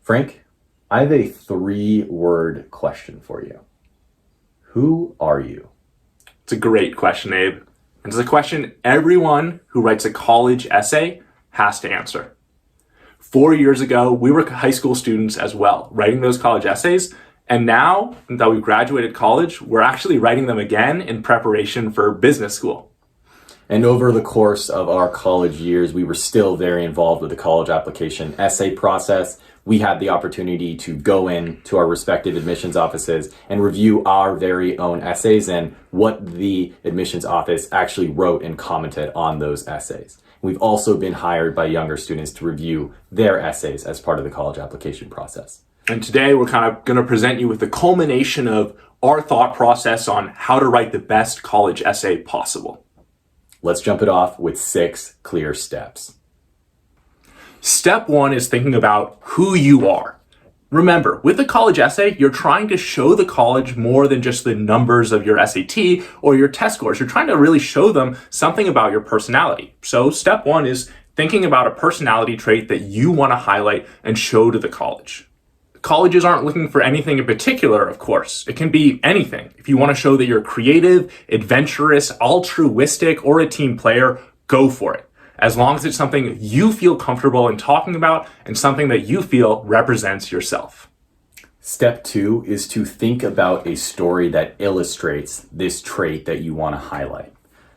Frank, I have a 3-word question for you. Who are you? It's a great question, Abe. And it's a question everyone who writes a college essay has to answer. 4 years ago, we were high school students as well, writing those college essays. And now that we've graduated college, we're actually writing them again in preparation for business school. And over the course of our college years, we were still very involved with the college application essay process. We had the opportunity to go in to our respective admissions offices and review our very own essays and what the admissions office actually wrote and commented on those essays. We've also been hired by younger students to review their essays as part of the college application process. And today we're kind of going to present you with the culmination of our thought process on how to write the best college essay possible. Let's jump it off with 6 clear steps. Step 1 is thinking about who you are. Remember, with a college essay, you're trying to show the college more than just the numbers of your SAT or your test scores. You're trying to really show them something about your personality. So step 1 is thinking about a personality trait that you want to highlight and show to the college. Colleges aren't looking for anything in particular, of course. It can be anything. If you want to show that you're creative, adventurous, altruistic, or a team player, go for it. As long as it's something you feel comfortable in talking about and something that you feel represents yourself. Step 2 is to think about a story that illustrates this trait that you want to highlight.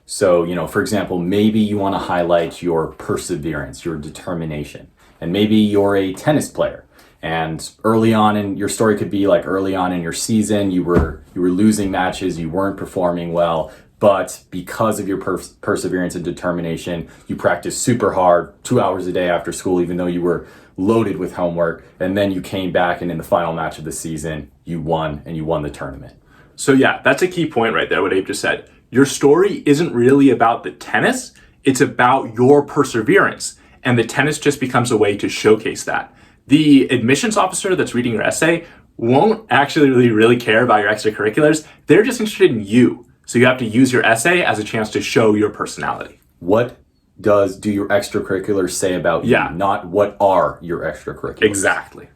So, for example, maybe you want to highlight your perseverance, your determination, and maybe you're a tennis player. And early on in your story could be like early on in your season, you were losing matches, you weren't performing well, but because of your perseverance and determination, you practiced super hard 2 hours a day after school, even though you were loaded with homework. And then you came back and in the final match of the season, you won the tournament. So yeah, that's a key point right there, what Abe just said. Your story isn't really about the tennis, it's about your perseverance. And the tennis just becomes a way to showcase that. The admissions officer that's reading your essay won't actually really care about your extracurriculars. They're just interested in you. So you have to use your essay as a chance to show your personality. What do your extracurriculars say about you? Not what are your extracurriculars? Exactly.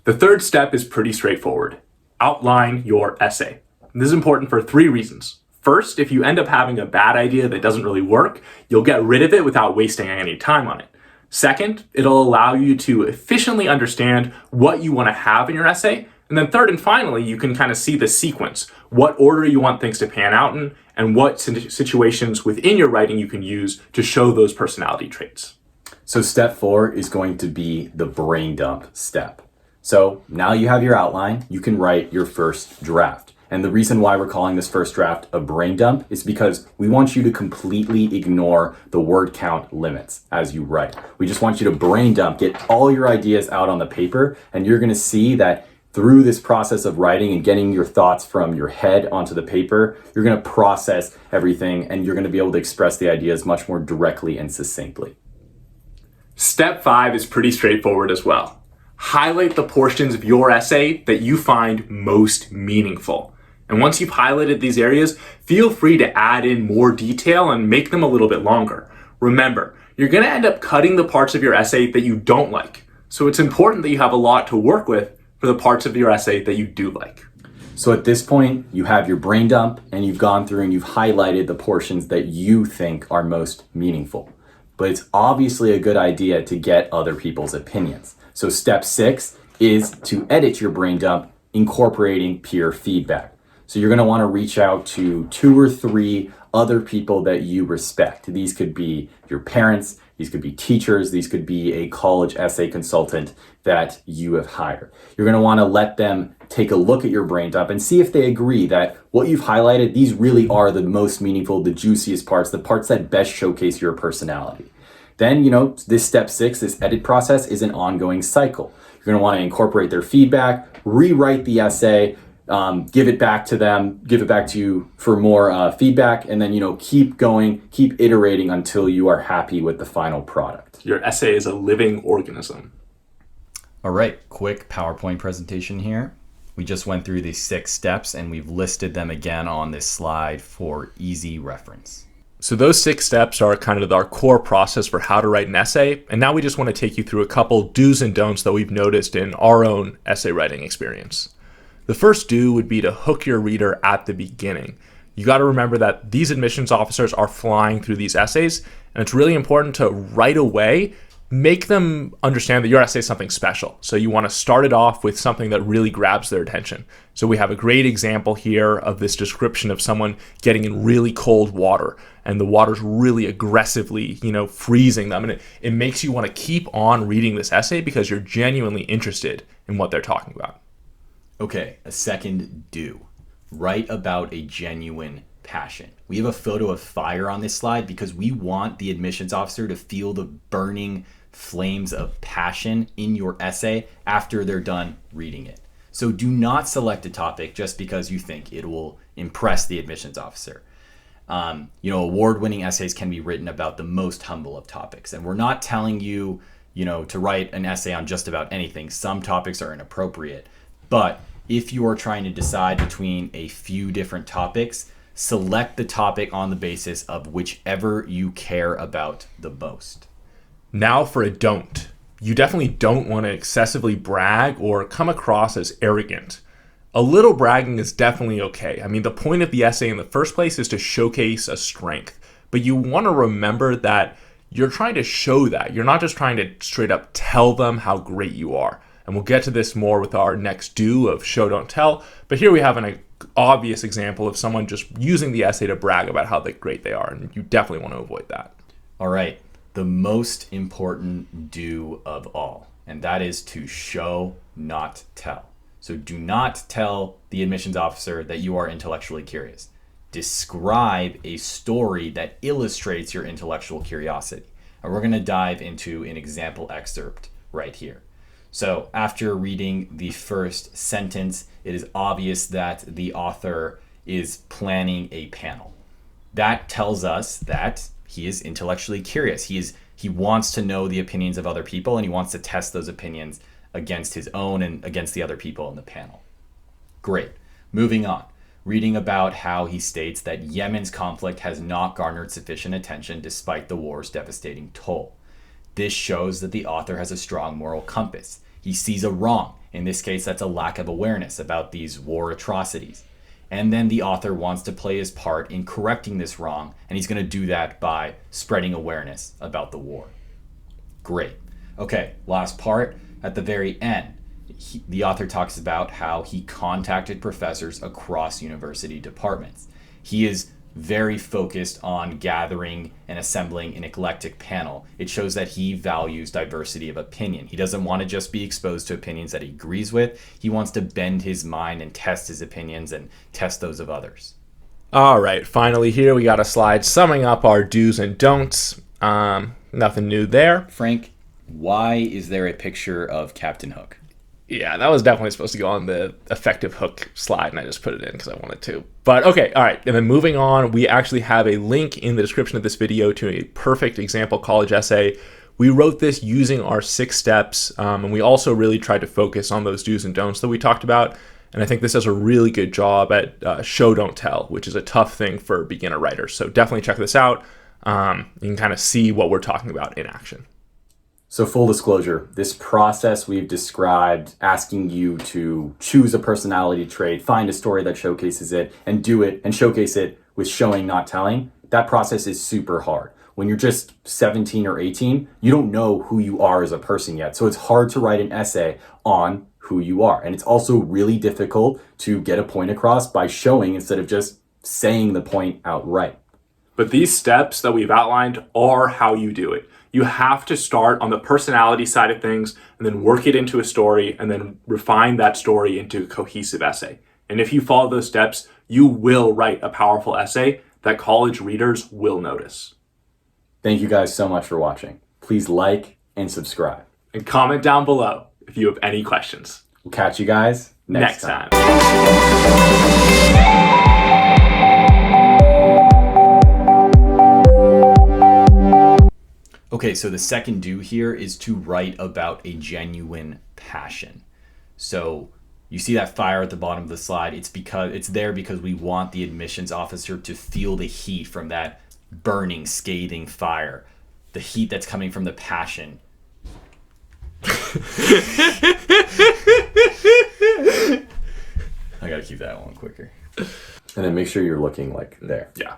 The third step is pretty straightforward. Outline your essay. This is important for 3 reasons. First, if you end up having a bad idea that doesn't really work, you'll get rid of it without wasting any time on it. Second, it'll allow you to efficiently understand what you want to have in your essay. And then third and finally, you can kind of see the sequence, what order you want things to pan out in, and what situations within your writing you can use to show those personality traits. So step 4 is going to be the brain dump step. So now you have your outline, you can write your first draft. And the reason why we're calling this first draft a brain dump is because we want you to completely ignore the word count limits as you write. We just want you to brain dump, get all your ideas out on the paper, and you're gonna see that through this process of writing and getting your thoughts from your head onto the paper, you're gonna process everything and you're gonna be able to express the ideas much more directly and succinctly. Step 5 is pretty straightforward as well. Highlight the portions of your essay that you find most meaningful. And once you've highlighted these areas, feel free to add in more detail and make them a little bit longer. Remember, you're going to end up cutting the parts of your essay that you don't like. So it's important that you have a lot to work with for the parts of your essay that you do like. So at this point, you have your brain dump and you've gone through and you've highlighted the portions that you think are most meaningful. But it's obviously a good idea to get other people's opinions. So step 6 is to edit your brain dump, incorporating peer feedback. So you're going to want to reach out to 2 or 3 other people that you respect. These could be your parents, these could be teachers, these could be a college essay consultant that you have hired. You're going to want to let them take a look at your brain dump and see if they agree that what you've highlighted, these really are the most meaningful, the juiciest parts, the parts that best showcase your personality. Then, this step 6, this edit process is an ongoing cycle. You're going to want to incorporate their feedback, rewrite the essay, give it back to them, give it back to you for more feedback, and then, keep going, keep iterating until you are happy with the final product. Your essay is a living organism. All right, quick PowerPoint presentation here. We just went through these 6 steps and we've listed them again on this slide for easy reference. So those 6 steps are kind of our core process for how to write an essay. And now we just want to take you through a couple do's and don'ts that we've noticed in our own essay writing experience. The first do would be to hook your reader at the beginning. You got to remember that these admissions officers are flying through these essays, and it's really important to right away make them understand that your essay is something special. So you want to start it off with something that really grabs their attention. So we have a great example here of this description of someone getting in really cold water, and the water's really aggressively, freezing them. And it makes you want to keep on reading this essay because you're genuinely interested in what they're talking about. Okay, a second do. Write about a genuine passion. We have a photo of fire on this slide because we want the admissions officer to feel the burning flames of passion in your essay after they're done reading it. So do not select a topic just because you think it will impress the admissions officer. Award-winning essays can be written about the most humble of topics. And we're not telling you, to write an essay on just about anything. Some topics are inappropriate. But if you are trying to decide between a few different topics, select the topic on the basis of whichever you care about the most. Now for a don't. You definitely don't want to excessively brag or come across as arrogant. A little bragging is definitely okay. I mean, the point of the essay in the first place is to showcase a strength. But you want to remember that you're trying to show that. You're not just trying to straight up tell them how great you are. And we'll get to this more with our next do of show, don't tell. But here we have an obvious example of someone just using the essay to brag about how great they are. And you definitely want to avoid that. All right. The most important do of all, and that is to show, not tell. So do not tell the admissions officer that you are intellectually curious. Describe a story that illustrates your intellectual curiosity. And we're going to dive into an example excerpt right here. So after reading the first sentence, it is obvious that the author is planning a panel. That tells us that he is intellectually curious. He wants to know the opinions of other people, and he wants to test those opinions against his own and against the other people in the panel. Great. Moving on. Reading about how he states that Yemen's conflict has not garnered sufficient attention despite the war's devastating toll. This shows that the author has a strong moral compass. He sees a wrong. In this case, that's a lack of awareness about these war atrocities. And then the author wants to play his part in correcting this wrong, and he's going to do that by spreading awareness about the war. Great. Okay, last part. At the very end, the author talks about how he contacted professors across university departments. He is very focused on gathering and assembling an eclectic panel. It shows that he values diversity of opinion. He doesn't want to just be exposed to opinions that he agrees with. He wants to bend his mind and test his opinions and test those of others. All right, finally here we got a slide summing up our do's and don'ts. Nothing new there. Frank, why is there a picture of Captain Hook? Yeah, that was definitely supposed to go on the effective hook slide, and I just put it in because I wanted to. But okay, all right. And then moving on, we actually have a link in the description of this video to a perfect example college essay. We wrote this using our 6 steps, and we also really tried to focus on those do's and don'ts that we talked about. And I think this does a really good job at show, don't tell, which is a tough thing for beginner writers. So definitely check this out. You can kind of see what we're talking about in action. So full disclosure, this process we've described, asking you to choose a personality trait, find a story that showcases it, and do it and showcase it with showing, not telling, that process is super hard. When you're just 17 or 18, you don't know who you are as a person yet. So it's hard to write an essay on who you are. And it's also really difficult to get a point across by showing instead of just saying the point outright. But these steps that we've outlined are how you do it. You have to start on the personality side of things and then work it into a story and then refine that story into a cohesive essay. And if you follow those steps, you will write a powerful essay that college readers will notice. Thank you guys so much for watching. Please like and subscribe. And comment down below if you have any questions. We'll catch you guys next time. Okay, so the second do here is to write about a genuine passion. So you see that fire at the bottom of the slide. It's there because we want the admissions officer to feel the heat from that burning, scathing fire, the heat that's coming from the passion. I gotta keep that one quicker. And then make sure you're looking like there. Yeah.